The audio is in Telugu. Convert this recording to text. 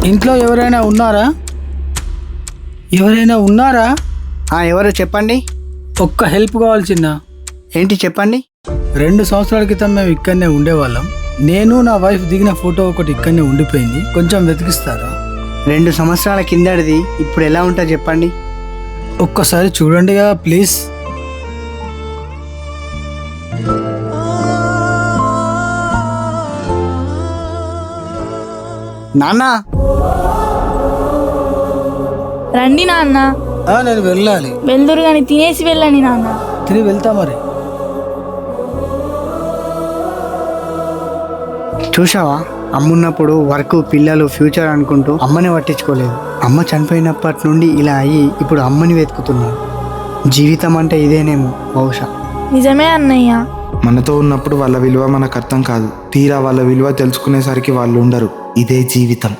ఇంట్లో ఎవరైనా ఉన్నారా? ఎవరైనా ఉన్నారా? ఎవరో చెప్పండి. ఒక్క హెల్ప్ కావాలి చిన్న. ఏంటి చెప్పండి. 2 సంవత్సరాల క్రితం మేము ఇక్కడనే ఉండేవాళ్ళం. నేను నా వైఫ్ దిగిన ఫోటో ఒకటి ఇక్కడనే ఉండిపోయింది. కొంచెం వెతికిస్తారా? 2 సంవత్సరాల కిందటిది ఇప్పుడు ఎలా ఉంటుందో చెప్పండి. ఒక్కసారి చూడండి కదా ప్లీజ్. నాన్న రండి నాన్న. నేను వెళ్ళాలి. వెళ్దురు కానీ తినేసి వెళ్ళండి నాన్న. తిని వెళ్తా మరి. చూసావా, అమ్మున్నప్పుడు వర్క్, పిల్లలు, ఫ్యూచర్ అనుకుంటూ అమ్మని పట్టించుకోలేదు. అమ్మ చనిపోయినప్పటి నుండి ఇలా అయ్యి ఇప్పుడు అమ్మని వెతుకుతున్నాడు. జీవితం అంటే ఇదేనేమో బహుశా. నిజమే అన్నయ్య. మనతో ఉన్నప్పుడు వాళ్ళ విలువ మనకు అర్థం కాదు. తీరా వాళ్ళ విలువ తెలుసుకునేసరికి వాళ్ళు ఉండరు. ఇదే జీవితం.